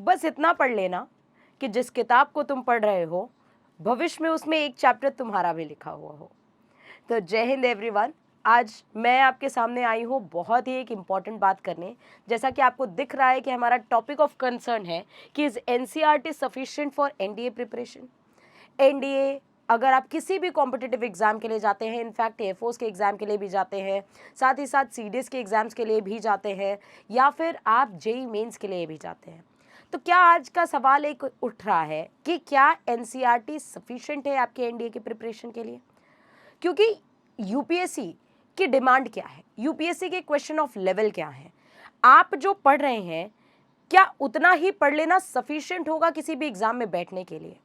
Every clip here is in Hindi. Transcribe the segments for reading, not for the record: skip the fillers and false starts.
बस इतना पढ़ लेना कि जिस किताब को तुम पढ़ रहे हो भविष्य में उसमें एक चैप्टर तुम्हारा भी लिखा हुआ हो। तो जय हिंद एवरीवन। आज मैं आपके सामने आई हूँ बहुत ही एक इम्पॉर्टेंट बात करने। जैसा कि आपको दिख रहा है कि हमारा टॉपिक ऑफ कंसर्न है कि is NCERT sufficient for NDA preparation. NDA अगर आप किसी भी कॉम्पिटिटिव एग्जाम के लिए जाते हैं, इनफैक्ट एयरफोर्स के एग्जाम के लिए भी जाते हैं, साथ ही साथ सीडीएस के एग्जाम्स के लिए भी जाते हैं, या फिर आप जेईई मेंस के लिए भी जाते हैं, तो क्या आज का सवाल एक उठ रहा है कि क्या एनसीईआरटी सफिशिएंट है आपके एनडीए की प्रिपरेशन के लिए? क्योंकि यूपीएससी की डिमांड क्या है, यूपीएससी के क्वेश्चन ऑफ लेवल क्या है, आप जो पढ़ रहे हैं क्या उतना ही पढ़ लेना सफिशिएंट होगा किसी भी एग्जाम में बैठने के लिए?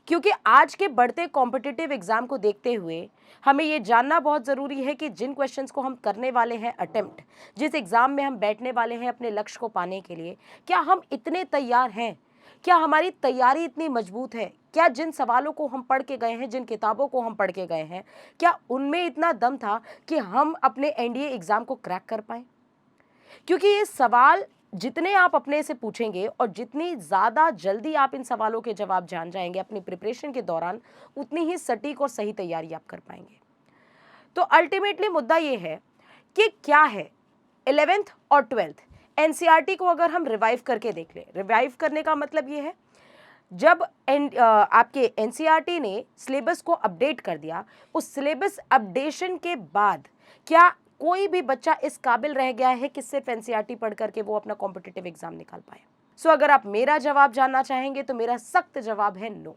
क्योंकि आज के बढ़ते कॉम्पिटिटिव एग्जाम को देखते हुए हमें ये जानना बहुत ज़रूरी है कि जिन क्वेश्चंस को हम करने वाले हैं अटेम्प्ट, जिस एग्ज़ाम में हम बैठने वाले हैं अपने लक्ष्य को पाने के लिए, क्या हम इतने तैयार हैं? क्या हमारी तैयारी इतनी मजबूत है? क्या जिन सवालों को हम पढ़ के गए हैं, जिन किताबों को हम पढ़ के गए हैं, क्या उनमें इतना दम था कि हम अपने एनडीए एग्ज़ाम को क्रैक कर पाएँ? क्योंकि ये सवाल जितने आप अपने से पूछेंगे और जितनी ज़्यादा जल्दी आप इन सवालों के जवाब जान जाएंगे अपनी प्रिपरेशन के दौरान, उतनी ही सटीक और सही तैयारी आप कर पाएंगे। तो अल्टीमेटली मुद्दा ये है कि क्या है 11th और 12th एनसीईआरटी को अगर हम रिवाइव करके देख लें। रिवाइव करने का मतलब ये है, जब आपके एनसीईआरटी ने सिलेबस को अपडेट कर दिया, उस सिलेबस अपडेशन के बाद क्या कोई भी बच्चा इस काबिल रह गया है कि सिर्फ एनसीईआरटी पढ़ करके वो अपना कॉम्पिटिटिव एग्जाम निकाल पाए? सो अगर आप मेरा जवाब जानना चाहेंगे तो मेरा सख्त जवाब है नो।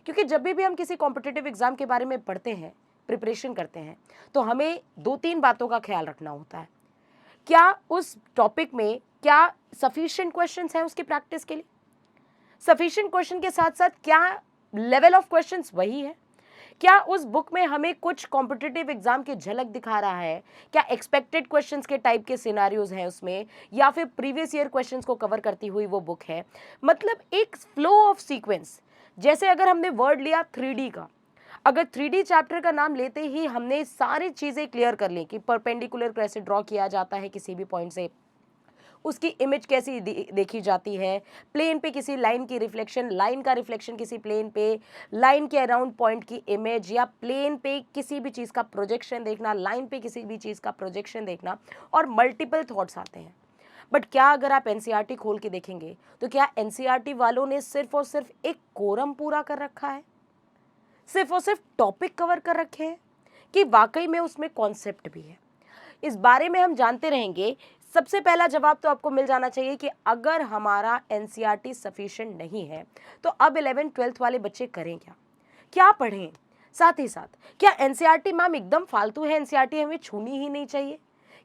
क्योंकि जब भी हम किसी कॉम्पिटिटिव एग्जाम के बारे में पढ़ते हैं, प्रिपरेशन करते हैं, तो हमें 2-3 बातों का ख्याल रखना होता है। क्या उस टॉपिक में क्या सफिशिएंट क्वेश्चंस हैं उसकी प्रैक्टिस के लिए? सफिशिएंट क्वेश्चन के साथ साथ क्या लेवल ऑफ क्वेश्चंस वही है? क्या उस बुक में हमें कुछ कॉम्पिटिटिव एग्जाम की झलक दिखा रहा है? क्या एक्सपेक्टेड क्वेश्चंस के टाइप के सिनेरियोज हैं उसमें, या फिर प्रीवियस ईयर क्वेश्चंस को कवर करती हुई वो बुक है? मतलब एक फ्लो ऑफ सीक्वेंस। जैसे अगर हमने वर्ड लिया 3D का, अगर 3D चैप्टर का नाम लेते ही हमने सारी चीज़ें क्लियर कर ली कि परपेंडिकुलर कैसे ड्रॉ किया जाता है किसी भी पॉइंट से, उसकी इमेज कैसी देखी जाती है, प्लेन पे किसी लाइन की रिफ्लेक्शन, लाइन का रिफ्लेक्शन किसी प्लेन पे, लाइन के अराउंड पॉइंट की इमेज, या प्लेन पे किसी भी चीज़ का प्रोजेक्शन देखना, लाइन पे किसी भी चीज़ का प्रोजेक्शन देखना, और मल्टीपल थॉट्स आते हैं। बट क्या अगर आप एनसीईआरटी खोल के देखेंगे तो क्या एनसीईआरटी वालों ने सिर्फ और सिर्फ एक कोरम पूरा कर रखा है, सिर्फ और सिर्फ टॉपिक कवर कर रखे हैं, कि वाकई में उसमें कॉन्सेप्ट भी है? इस बारे में हम जानते रहेंगे। सबसे पहला जवाब तो आपको मिल जाना चाहिए कि अगर हमारा एनसीईआरटी सफिशिएंट नहीं है तो अब 11th-12th वाले बच्चे करें क्या, क्या पढ़ें? साथ ही साथ क्या एनसीईआरटी मैम एकदम फालतू है, एनसीईआरटी हमें छूनी ही नहीं चाहिए?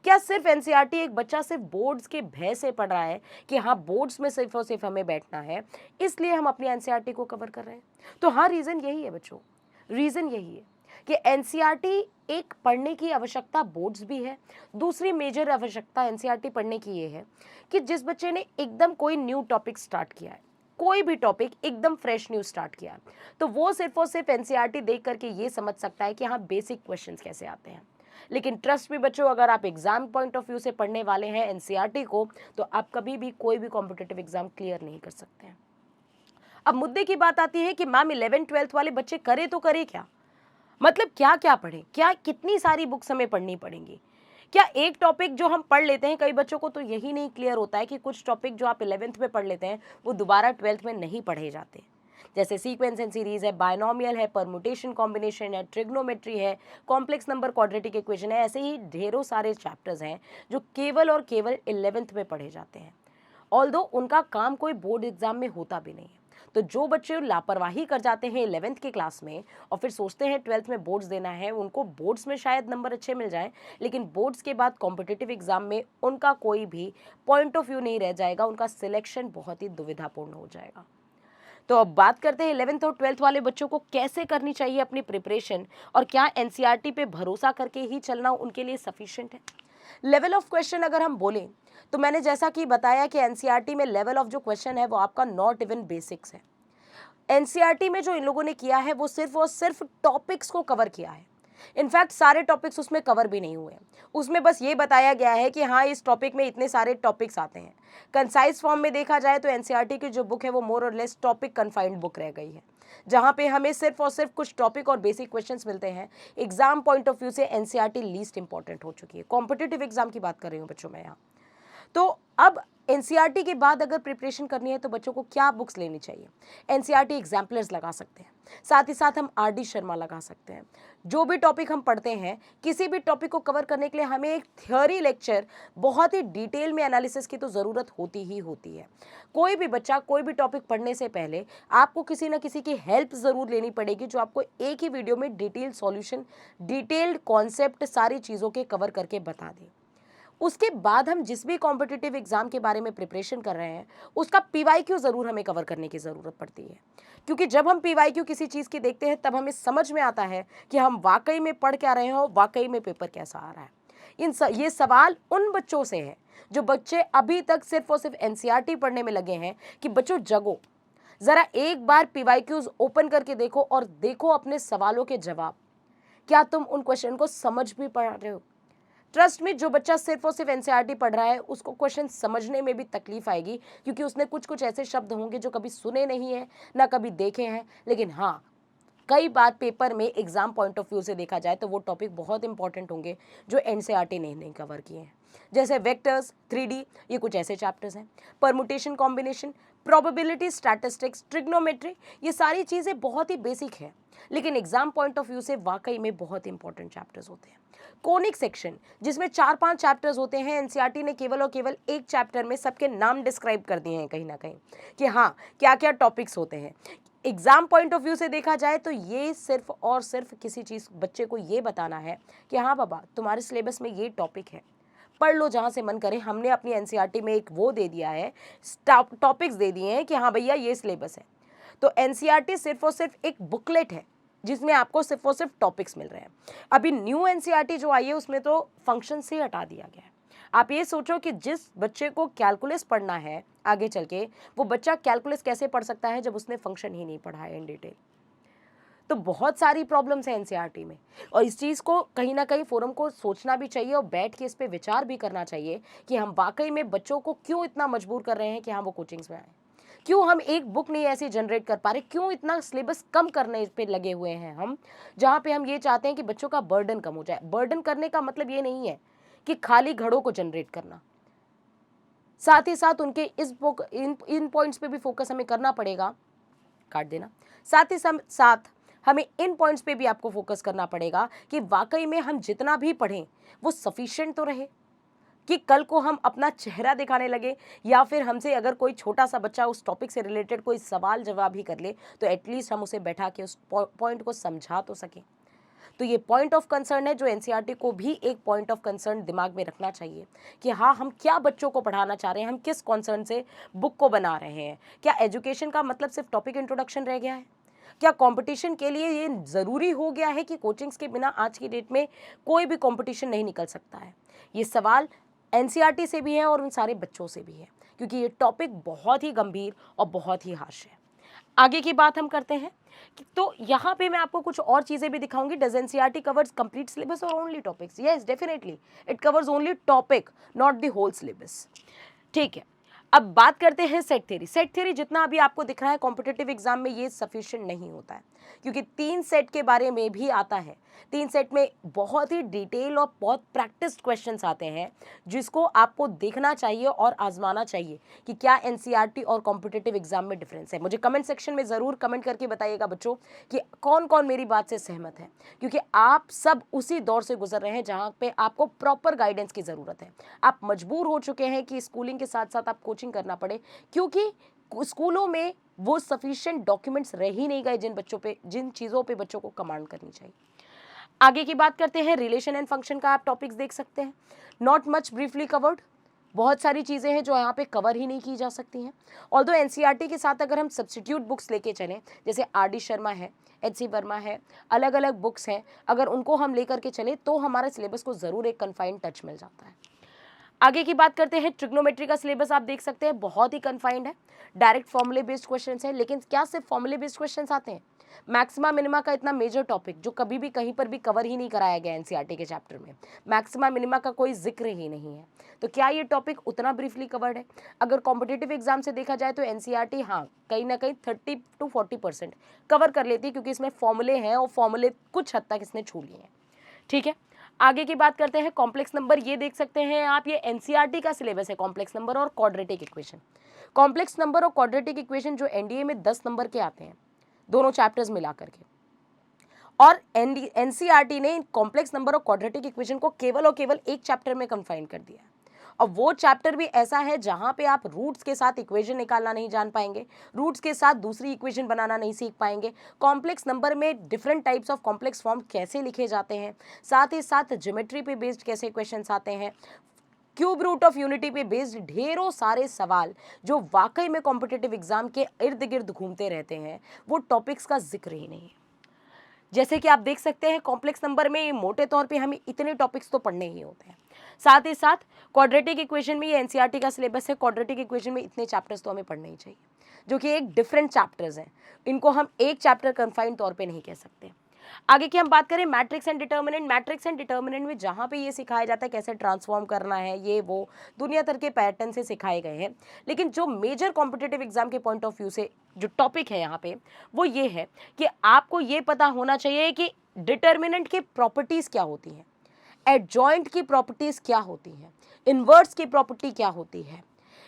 क्या सिर्फ एनसीईआरटी एक बच्चा सिर्फ बोर्ड्स के भय से पढ़ रहा है कि हाँ बोर्ड्स में सिर्फ और सिर्फ हमें बैठना है, इसलिए हम अपनी एनसीईआरटी को कवर कर रहे हैं? तो हाँ, रीज़न यही है बच्चों, रीज़न यही है कि एनसीईआरटी एक पढ़ने की आवश्यकता बोर्ड्स भी है। दूसरी मेजर आवश्यकता एनसीईआरटी पढ़ने की ये है कि जिस बच्चे ने एकदम कोई न्यू टॉपिक स्टार्ट किया है, कोई भी टॉपिक एकदम फ्रेश न्यू स्टार्ट किया है, तो वो सिर्फ और सिर्फ एनसीईआरटी देख करके ये समझ सकता है कि हाँ बेसिक क्वेश्चंस कैसे आते हैं। लेकिन ट्रस्ट भी बच्चों, अगर आप एग्जाम पॉइंट ऑफ व्यू से पढ़ने वाले हैं एनसीईआरटी को, तो आप कभी भी कोई भी कॉम्पिटिटिव एग्जाम क्लियर नहीं कर सकते हैं। अब मुद्दे की बात आती है कि मैम 11th-12th वाले बच्चे करे तो करे क्या? मतलब क्या क्या पढ़ें, क्या कितनी सारी बुक्स हमें पढ़नी पड़ेंगी? क्या एक टॉपिक जो हम पढ़ लेते हैं, कई बच्चों को तो यही नहीं क्लियर होता है कि कुछ टॉपिक जो आप 11th में पढ़ लेते हैं वो दोबारा 12th में नहीं पढ़े जाते। जैसे सीक्वेंस एंड सीरीज है, बायनोमियल है, परमुटेशन कॉम्बिनेशन है, ट्रिग्नोमेट्री है, कॉम्प्लेक्स नंबर क्वाड्रेटिक इक्वेशन है, ऐसे ही ढेरों सारे चैप्टर्स हैं जो केवल और केवल 11th में पढ़े जाते हैं। ऑल्दो उनका काम कोई बोर्ड एग्जाम में होता भी नहीं है। तो जो बच्चे लापरवाही कर जाते हैं 11th के क्लास में और फिर सोचते हैं 12th में बोर्ड्स देना है, उनको बोर्ड्स में शायद नंबर अच्छे मिल जाएं, लेकिन बोर्ड्स के बाद कॉम्पिटिटिव एग्जाम में उनका कोई भी पॉइंट ऑफ व्यू नहीं रह जाएगा, उनका सिलेक्शन बहुत ही दुविधापूर्ण हो जाएगा। तो अब बात करते हैं 11th और 12th वाले बच्चों को कैसे करनी चाहिए अपनी प्रिपरेशन, और क्या एनसीईआरटी पे भरोसा करके ही चलना उनके लिए सफिशिएंट है? लेवल ऑफ क्वेश्चन अगर हम बोलें तो मैंने जैसा कि बताया कि एनसीईआरटी में लेवल ऑफ जो क्वेश्चन है वो आपका नॉट इवन बेसिक्स है। एनसीईआरटी में जो इन लोगों ने किया है वो सिर्फ और सिर्फ टॉपिक्स को कवर किया है। इनफैक्ट सारे टॉपिक्स उसमें कवर भी नहीं हुए हैं, उसमें बस ये बताया गया है कि हाँ इस टॉपिक में इतने सारे टॉपिक्स आते हैं। कंसाइज फॉर्म में देखा जाए तो एनसीईआरटी की जो बुक है वो मोर और लेस टॉपिक कन्फाइंड बुक रह गई है, जहाँ पे हमें सिर्फ और सिर्फ कुछ टॉपिक और बेसिक क्वेश्चंस मिलते हैं। एग्जाम पॉइंट ऑफ व्यू से एनसीईआरटी लीस्ट इंपॉर्टेंट हो चुकी है। कॉम्पिटिटिव एग्जाम की बात कर रही हूँ बच्चों में यहाँ। तो अब एनसीईआरटी के बाद अगर प्रिपरेशन करनी है तो बच्चों को क्या बुक्स लेनी चाहिए? एनसीईआरटी एग्जाम्पलर्स लगा सकते हैं, साथ ही साथ हम आर डी शर्मा लगा सकते हैं। जो भी टॉपिक हम पढ़ते हैं, किसी भी टॉपिक को कवर करने के लिए हमें एक थ्योरी लेक्चर, बहुत ही डिटेल में एनालिसिस की तो ज़रूरत होती ही होती है। कोई भी बच्चा कोई भी टॉपिक पढ़ने से पहले आपको किसी न किसी की हेल्प ज़रूर लेनी पड़ेगी, जो आपको एक ही वीडियो में डिटेल सॉल्यूशन, डिटेल्ड कॉन्सेप्ट सारी चीज़ों के कवर करके बता दे। उसके बाद हम जिस भी कॉम्पिटिटिव एग्जाम के बारे में प्रिपरेशन कर रहे हैं, उसका पीवाईक्यू ज़रूर हमें कवर करने की ज़रूरत पड़ती है, क्योंकि जब हम पीवाईक्यू किसी चीज़ की देखते हैं तब हमें समझ में आता है कि हम वाकई में पढ़ क्या रहे हैं और वाकई में पेपर कैसा आ रहा है। ये सवाल उन बच्चों से है जो बच्चे अभी तक सिर्फ और सिर्फ एनसीईआरटी पढ़ने में लगे हैं कि बच्चों जगो, ज़रा एक बार पीवाईक्यूज ओपन करके देखो और देखो अपने सवालों के जवाब। क्या तुम उन क्वेश्चन को समझ भी पा रहे हो? ट्रस्ट में, जो बच्चा सिर्फ और सिर्फ एनसीईआरटी पढ़ रहा है उसको क्वेश्चन समझने में भी तकलीफ आएगी, क्योंकि उसने कुछ ऐसे शब्द होंगे जो कभी सुने नहीं है ना कभी देखे हैं। लेकिन हाँ, कई बार पेपर में एग्जाम पॉइंट ऑफ व्यू से देखा जाए तो वो टॉपिक बहुत इंपॉर्टेंट होंगे जो एनसीईआरटी ने नहीं कवर किए हैं, जैसे वेक्टर्स, 3D, ये कुछ ऐसे चैप्टर्स हैं। Permutation, combination, probability, statistics, trigonometry, ये सारी चीज़ें बहुत ही बेसिक है, लेकिन एग्जाम पॉइंट ऑफ व्यू से वाकई में बहुत इंपॉर्टेंट चैप्टर्स होते हैं। कोनिक सेक्शन, जिसमें 4-5 चैप्टर्स होते हैं, एनसीईआरटी ने केवल और केवल एक चैप्टर में सबके नाम डिस्क्राइब कर दिए हैं कहीं ना कहीं कि हाँ क्या क्या टॉपिक्स होते हैं। एग्जाम पॉइंट ऑफ व्यू से देखा जाए तो ये सिर्फ और सिर्फ किसी चीज़, बच्चे को ये बताना है कि हाँ बाबा तुम्हारे सिलेबस में ये टॉपिक है, पढ़ लो जहाँ से मन करे। हमने अपनी एनसीईआरटी में एक वो दे दिया है, टॉपिक्स दे दिए हैं कि हाँ भैया ये सिलेबस है। तो एनसीईआरटी सिर्फ और सिर्फ एक बुकलेट है जिसमें आपको सिर्फ और सिर्फ टॉपिक्स मिल रहे हैं। अभी न्यू एनसीईआरटी जो आई है उसमें तो फंक्शन से हटा दिया गया है। आप ये सोचो कि जिस बच्चे को कैलकुलस पढ़ना है आगे चल के, वो बच्चा कैलकुलस कैसे पढ़ सकता है जब उसने फंक्शन ही नहीं पढ़ा है इन डिटेल। तो बहुत सारी प्रॉब्लम्स हैं एनसीईआरटी में, और इस चीज़ को कहीं ना कहीं फोरम को सोचना भी चाहिए और बैठ के इस पे विचार भी करना चाहिए कि हम वाकई में बच्चों को क्यों इतना मजबूर कर रहे हैं कि हाँ वो कोचिंग्स में आए, क्यों हम एक बुक नहीं ऐसी जनरेट कर पा रहे, क्यों इतना सिलेबस कम करने पे लगे हुए हैं हम, जहाँ पे हम ये चाहते हैं कि बच्चों का बर्डन कम हो जाए। बर्डन करने का मतलब ये नहीं है कि खाली घड़ों को जनरेट करना, साथ ही साथ उनके इस बुक इन पॉइंट्स पे भी फोकस हमें करना पड़ेगा, काट देना। साथ ही साथ हमें इन पॉइंट्स पे भी आपको फोकस करना पड़ेगा कि वाकई में हम जितना भी पढ़ें वो सफिशिएंट तो रहे, कि कल को हम अपना चेहरा दिखाने लगे या फिर हमसे अगर कोई छोटा सा बच्चा उस टॉपिक से रिलेटेड कोई सवाल जवाब ही कर ले तो एटलीस्ट हम उसे बैठा के उस पॉइंट को समझा तो सकें। तो ये पॉइंट ऑफ कंसर्न है जो एनसीईआरटी को भी एक पॉइंट ऑफ कंसर्न दिमाग में रखना चाहिए कि हाँ हम क्या बच्चों को पढ़ाना चाह रहे हैं, हम किस कॉन्सर्न से बुक को बना रहे हैं। क्या एजुकेशन का मतलब सिर्फ टॉपिक इंट्रोडक्शन रह गया है? क्या कंपटीशन के लिए ये ज़रूरी हो गया है कि कोचिंग्स के बिना आज की डेट में कोई भी कंपटीशन नहीं निकल सकता है? ये सवाल एनसीईआरटी से भी है और उन सारे बच्चों से भी है, क्योंकि ये टॉपिक बहुत ही गंभीर और बहुत ही हार्श है। आगे की बात हम करते हैं तो यहाँ पे मैं आपको कुछ और चीज़ें भी दिखाऊंगी। Does NCERT covers complete syllabus और only topics? Yes, definitely it covers only topic, not the whole syllabus. ठीक है, अब बात करते हैं सेट थ्योरी। सेट थ्योरी जितना अभी आपको दिख रहा है कॉम्पिटिटिव एग्जाम में ये सफिशिएंट नहीं होता है, क्योंकि 3 सेट के बारे में भी आता है। 3 सेट में बहुत ही डिटेल और बहुत प्रैक्टिस्ड क्वेश्चंस आते हैं जिसको आपको देखना चाहिए और आजमाना चाहिए कि क्या एनसीईआरटी और कॉम्पिटिटिव एग्जाम में डिफरेंस है। मुझे कमेंट सेक्शन में ज़रूर कमेंट करके बताइएगा बच्चों कि कौन कौन मेरी बात से सहमत है, क्योंकि आप सब उसी दौर से गुजर रहे हैं जहाँ पे आपको प्रॉपर गाइडेंस की ज़रूरत है। आप मजबूर हो चुके हैं कि स्कूलिंग के साथ साथ आप कोचिंग करना पड़े, क्योंकि स्कूलों में वो सफिशिएंट डॉक्यूमेंट्स रह ही नहीं गए जिन चीज़ों पे बच्चों को कमांड करनी चाहिए। आगे की बात करते हैं, रिलेशन एंड फंक्शन का आप टॉपिक्स देख सकते हैं। नॉट मच ब्रीफली कवर्ड, बहुत सारी चीज़ें हैं जो यहाँ पे कवर ही नहीं की जा सकती हैं। ऑल्दो एनसीईआरटी के साथ अगर हम सब्स्टिट्यूट बुक्स लेके चलें, जैसे आर.डी. शर्मा है, एच.सी. वर्मा है, अलग अलग बुक्स हैं, अगर उनको हम लेकर के चलें तो हमारे सिलेबस को ज़रूर एक कन्फाइंड टच मिल जाता है। आगे की बात करते हैं, ट्रिग्नोमेट्री का सिलेबस आप देख सकते हैं बहुत ही कन्फाइंड है, डायरेक्ट फॉर्मूले बेस्ड क्वेश्चंस है। लेकिन क्या सिर्फ फॉर्मूले बेस्ड क्वेश्चंस आते हैं? मैक्सिमा मिनिमा का इतना मेजर टॉपिक जो कभी भी कहीं पर भी कवर ही नहीं कराया गया एनसीईआरटी के चैप्टर में, मैक्सिमा मिनिमा का कोई जिक्र ही नहीं है, तो क्या ये टॉपिक उतना ब्रीफली कवर्ड है? अगर कॉम्पिटिटिव एग्जाम से देखा जाए तो एनसीईआरटी हाँ कहीं ना कहीं 30 to 40% कवर कर लेती है, क्योंकि इसमें फॉर्मूले हैं और फॉर्मूले कुछ हद तक इसने छू लिए हैं। ठीक है, आगे की बात करते हैं। कॉम्प्लेक्स नंबर, ये देख सकते हैं आप, ये एनसीईआरटी का सिलेबस है, कॉम्प्लेक्स नंबर और क्वाड्रेटिक इक्वेशन। कॉम्प्लेक्स नंबर और क्वाड्रेटिक इक्वेशन जो एनडीए में 10 नंबर के आते हैं, दोनों चैप्टर्स मिला करके, और एनसीईआरटी ने कॉम्प्लेक्स नंबर और क्वाड्रेटिक इक्वेशन को केवल और केवल एक चैप्टर में कंफाइन कर दिया है, और वो चैप्टर भी ऐसा है जहां पे आप रूट्स के साथ इक्वेशन निकालना नहीं जान पाएंगे, रूट्स के साथ दूसरी इक्वेशन बनाना नहीं सीख पाएंगे, कॉम्प्लेक्स नंबर में different types of complex form कैसे लिखे जाते हैं, साथ ही साथ ज्योमेट्री पे बेस्ड कैसे क्वेश्चंस आते हैं, क्यूब रूट ऑफ यूनिटी पे बेस्ड ढेरों सारे सवाल जो वाकई में कॉम्पिटिटिव एग्जाम के इर्द गिर्द घूमते रहते हैं, वो टॉपिक्स का जिक्र ही नहीं है। जैसे कि आप देख सकते हैं कॉम्प्लेक्स नंबर में मोटे तौर पे हमें इतने टॉपिक्स तो पढ़ने ही होते हैं, साथ ही साथ क्वाड्रेटिक इक्वेशन में, ये एनसीईआरटी का सिलेबस है, क्वाड्रेटिक इक्वेशन में इतने चैप्टर्स तो हमें पढ़ने ही चाहिए, जो कि एक डिफरेंट चैप्टर्स हैं, इनको हम एक चैप्टर कन्फाइंड तौर पे नहीं कह सकते। आगे की हम बात करें matrix and determinant. Matrix and determinant में जहाँ पे ये सिखाया जाता है कैसे ट्रांसफॉर्म करना है, ये वो दुनिया भर के पैटर्न से सिखाए गए हैं, लेकिन जो मेजर कॉम्पिटिटिव एग्जाम के पॉइंट ऑफ व्यू से जो टॉपिक है यहाँ पे वो ये है कि आपको ये पता होना चाहिए कि डिटर्मिनेंट की प्रॉपर्टीज़ क्या होती हैं, एडजॉइंट की प्रॉपर्टीज़ क्या होती हैं, इन्वर्स की प्रॉपर्टी क्या होती है।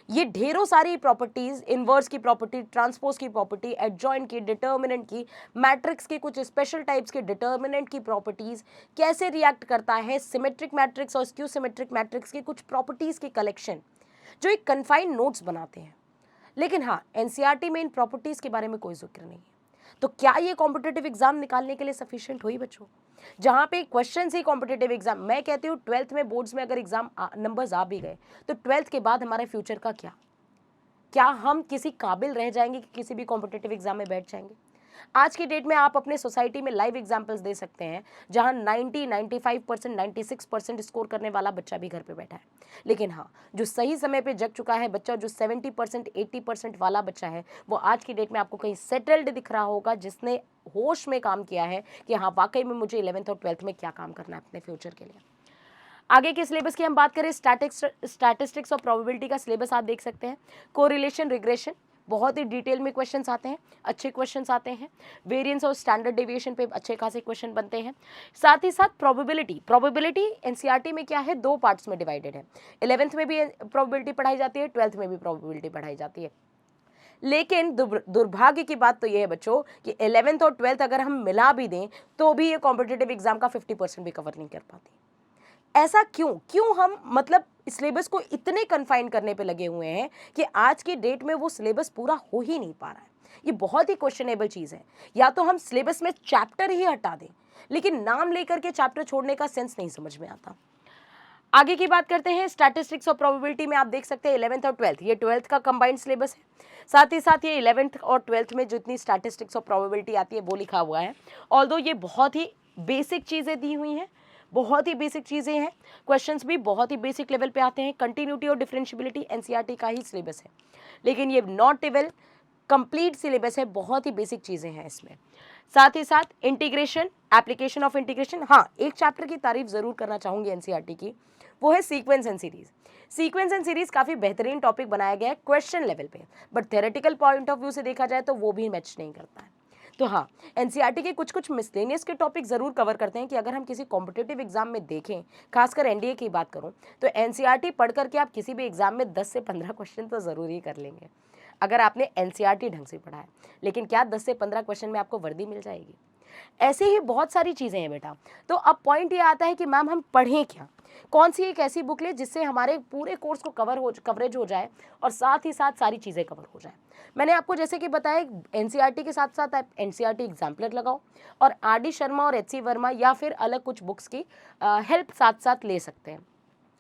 ये ढेरों सारी प्रॉपर्टीज, इन्वर्स की प्रॉपर्टी, ट्रांसपोज की प्रॉपर्टी, एडजॉइंट की, डिटर्मिनेंट की, मैट्रिक्स की कुछ स्पेशल टाइप्स के डिटर्मिनेंट की प्रॉपर्टीज, कैसे रिएक्ट करता है, सिमेट्रिक मैट्रिक्स और स्क्यू सिमेट्रिक मैट्रिक्स की कुछ प्रॉपर्टीज की कलेक्शन, जो एक कन्फाइंड नोट्स बनाते हैं। लेकिन हाँ, एनसीईआरटी में इन प्रॉपर्टीज के बारे में कोई जिक्र नहीं है। तो क्या ये कॉम्पिटिटिव एग्जाम निकालने के लिए सफिशिएंट हुई बच्चों? जहाँ पे क्वेश्चन ही कॉम्पिटिटिव एग्जाम, मैं कहती हूँ 12th में बोर्ड्स में अगर एग्जाम नंबर्स आ भी गए तो 12th के बाद हमारे फ्यूचर का क्या हम किसी काबिल रह जाएंगे कि किसी भी कॉम्पिटिटिव एग्जाम में बैठ जाएंगे? आज की डेट में आप अपने सोसाइटी में लाइव एग्जाम्पल्स दे सकते हैं जहां 90, 95%, 96% स्कोर करने वाला बच्चा भी घर पे बैठा है। लेकिन हाँ, जो सही समय पे जग चुका है बच्चा, जो 70%, 80% वाला बच्चा है, वो आज की डेट में आपको कहीं सेटल्ड दिख रहा होगा, जिसने होश में काम किया है कि हाँ वाकई में मुझे 11th और 12th में क्या काम करना है अपने फ्यूचर के लिए। आगे के सिलेबस की हम बात करें, स्टैटिस्टिक्स और प्रोबेबिलिटी का सिलेबस आप देख सकते हैं। कोरिलेशन, रिग्रेशन, बहुत ही डिटेल में क्वेश्चंस आते हैं, अच्छे क्वेश्चंस आते हैं। वेरिएंस और स्टैंडर्ड डेविएशन पे अच्छे खासे क्वेश्चन बनते हैं। साथ ही साथ प्रोबेबिलिटी एनसीईआरटी में क्या है, 2 पार्ट्स में डिवाइडेड है। 11th में भी प्रोबेबिलिटी पढ़ाई जाती है, 12th में भी प्रोबेबिलिटी पढ़ाई जाती है। लेकिन दुर्भाग्य की बात तो ये है बच्चों कि 11th और 12th अगर हम मिला भी दें तो भी ये कॉम्पिटिटिव एग्जाम का 50% भी कवर नहीं कर पाती। ऐसा क्यों हम मतलब सिलेबस को इतने कन्फाइन करने पे लगे हुए हैं कि आज की डेट में वो सिलेबस पूरा हो ही नहीं पा रहा है। ये बहुत ही क्वेश्चनेबल चीज़ है। या तो हम सिलेबस में चैप्टर ही हटा दें, लेकिन नाम लेकर के चैप्टर छोड़ने का सेंस नहीं समझ में आता। आगे की बात करते हैं, स्टैटिस्टिक्स और प्रोबेबिलिटी में आप देख सकते हैं 11th और 12th, ये 12th का कंबाइंड सिलेबस है। साथ ही साथ ये 11th और 12th में जितनी स्टैटिस्टिक्स और प्रोबेबिलिटी आती है वो लिखा हुआ है। ऑल्दो ये बहुत ही बेसिक चीज़ें दी हुई हैं, बहुत ही बेसिक चीज़ें हैं, क्वेश्चंस भी बहुत ही बेसिक लेवल पे आते हैं। कंटिन्यूटी और डिफरेंशियबिलिटी एनसीईआरटी का ही सिलेबस है, लेकिन ये नॉट इवन कंप्लीट सिलेबस है, बहुत ही बेसिक चीज़ें हैं इसमें। साथ ही साथ इंटीग्रेशन, एप्लीकेशन ऑफ इंटीग्रेशन। हाँ, एक चैप्टर की तारीफ ज़रूर करना चाहूँगी एनसीईआरटी की, वो है sequence and series. Sequence and series काफ़ी बेहतरीन टॉपिक बनाया गया है क्वेश्चन लेवल पे, but theoretical point of view से देखा जाए तो वो भी मैच नहीं करता है। तो हाँ, एनसीईआरटी के कुछ मिसलेनियस के टॉपिक ज़रूर कवर करते हैं कि अगर हम किसी कॉम्पिटिटिव एग्जाम में देखें, खासकर एनडीए की बात करूं, तो एनसीईआरटी पढ़ करके आप किसी भी एग्जाम में 10 से 15 क्वेश्चन तो ज़रूर ही कर लेंगे अगर आपने एनसीईआरटी ढंग से पढ़ा है। लेकिन क्या 10 से 15 क्वेश्चन में आपको वर्दी मिल जाएगी? ऐसे ही बहुत सारी चीज़ें हैं बेटा। तो अब पॉइंट ये आता है कि मैम हम पढ़ें क्या, कौन सी एक ऐसी बुक ले जिससे हमारे पूरे कोर्स को कवरेज हो जाए और साथ ही साथ सारी चीज़ें कवर हो जाए। मैंने आपको जैसे कि बताया, एनसीईआरटी के साथ साथ आप एनसीईआरटी एग्जाम्पलर लगाओ और आर.डी. शर्मा और एच.सी. वर्मा या फिर अलग कुछ बुक्स की हेल्प साथ साथ ले सकते हैं।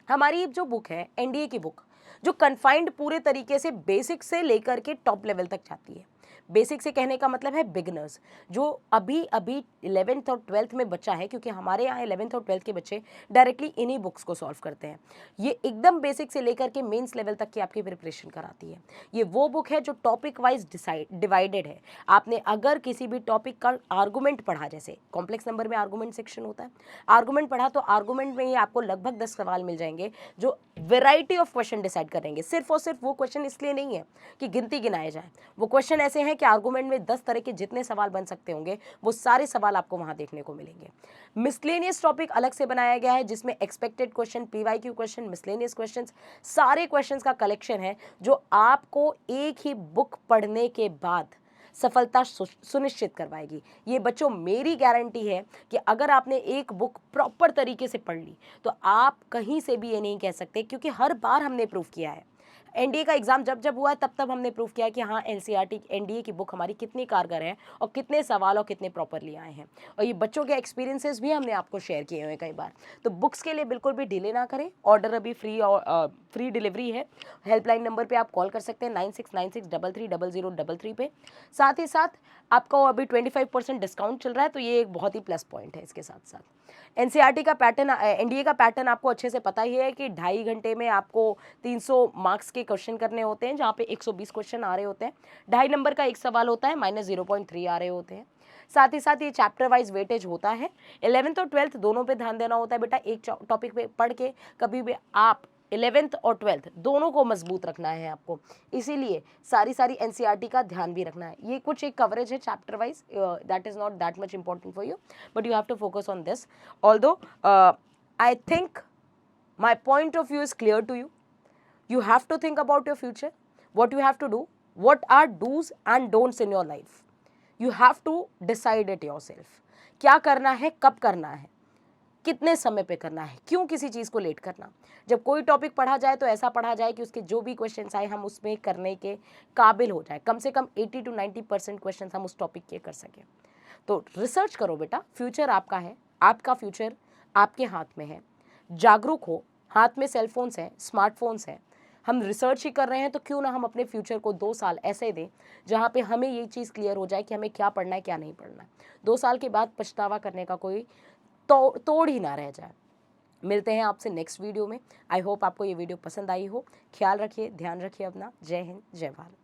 हमारी जो बुक है एनडीए की बुक, जो कन्फाइंड पूरे तरीके से बेसिक से लेकर के टॉप लेवल तक जाती है, बेसिक से कहने का मतलब है बिगिनर्स, जो अभी अभी 11th और 12th में बच्चा है, क्योंकि हमारे यहाँ 11th और 12th के बच्चे डायरेक्टली इन्हीं बुक्स को सॉल्व करते हैं। ये एकदम बेसिक से लेकर के मेंस लेवल तक की आपकी प्रिपरेशन कराती है। ये वो बुक है जो टॉपिक वाइज डिवाइडेड है। आपने अगर किसी भी टॉपिक का आर्गूमेंट पढ़ा, जैसे कॉम्प्लेक्स नंबर में आर्गूमेंट सेक्शन होता है, आर्गूमेंट पढ़ा तो आर्गूमेंट में ही आपको लगभग 10 सवाल मिल जाएंगे जो वेराइटी ऑफ क्वेश्चन डिसाइड करेंगे। सिर्फ और सिर्फ वो क्वेश्चन इसलिए नहीं है कि गिनती गिनाए जाए, वो क्वेश्चन ऐसे हैं कि आर्गूमेंट में 10 तरह के जितने सवाल बन सकते होंगे वो सारे सवाल आपको वहां देखने को मिलेंगे। मिसलेनियस टॉपिक अलग से बनाया गया है जिसमें expected question, PYQ question, miscellaneous questions, सारे क्वेश्चंस का कलेक्शन है जो आपको एक ही बुक पढ़ने के बाद सफलता सुनिश्चित करवाएगी। ये बच्चों मेरी गारंटी है कि अगर आपने एक बुक प्रॉपर तरीके से पढ़ ली तो आप कहीं से भी ये नहीं कह सकते, क्योंकि हर बार हमने प्रूव किया है। एनडीए का एग्जाम जब जब हुआ है तब हमने प्रूव किया है कि हाँ एनसीईआरटी एनडीए की बुक हमारी कितनी कारगर है और कितने सवाल और कितने प्रॉपरली आए हैं, और ये बच्चों के एक्सपीरियंसेस भी हमने आपको शेयर किए हुए हैं कई बार। तो बुक्स के लिए बिल्कुल भी डिले ना करें, ऑर्डर अभी फ्री डिलीवरी है। हेल्पलाइन नंबर पे आप कॉल कर सकते हैं 9696330033 पे। साथ ही साथ आपको अभी 25% डिस्काउंट चल रहा है, तो ये एक बहुत ही प्लस पॉइंट है। इसके साथ साथ एनसीईआरटी का पैटर्न, एनडीए का पैटर्न आपको अच्छे से पता ही है कि 2.5 घंटे में आपको 300 मार्क्स के क्वेश्चन करने होते हैं, जहाँ पे 120 क्वेश्चन आ रहे होते हैं। 2.5 नंबर का एक सवाल होता है, -0.3 आ रहे होते हैं। साथ ही साथ ये चैप्टर वाइज वेटेज होता है। 11th और 12th दोनों पे ध्यान देना होता है बेटा। एक टॉपिक पे पढ़ के कभी भी आप 11th और 12th दोनों को मजबूत रखना है आपको, इसीलिए सारी एनसीईआरटी का ध्यान भी रखना है। ये कुछ एक कवरेज है chapter wise, that is not that much important for you, but you have to focus on this. Although I think my point of view is clear to you. You have to think about your future, what you have to do, what are do's and don'ts in your life. You have to decide it yourself. क्या करना है, कब करना है, कितने समय पे करना है, क्यों किसी चीज़ को लेट करना। जब कोई टॉपिक पढ़ा जाए तो ऐसा पढ़ा जाए कि उसके जो भी क्वेश्चंस आए हम उसमें करने के काबिल हो जाए, कम से कम 80 to 90% क्वेश्चंस हम उस टॉपिक के कर सकें। तो रिसर्च करो बेटा, फ्यूचर आपका है, आपका फ्यूचर आपके हाथ में है। जागरूक हो, हाथ में सेलफोन्स हैं, स्मार्टफोन्स हैं, हम रिसर्च ही कर रहे हैं, तो क्यों ना हम अपने फ्यूचर को 2 साल ऐसे दें जहाँ पे हमें ये चीज़ क्लियर हो जाए कि हमें क्या पढ़ना है क्या नहीं पढ़ना है। 2 साल के बाद पछतावा करने का कोई तोड़ ही ना रह जाए। मिलते हैं आपसे नेक्स्ट वीडियो में। आई होप आपको ये वीडियो पसंद आई हो। ख्याल रखिए, ध्यान रखिए अपना। जय हिंद, जय भारत।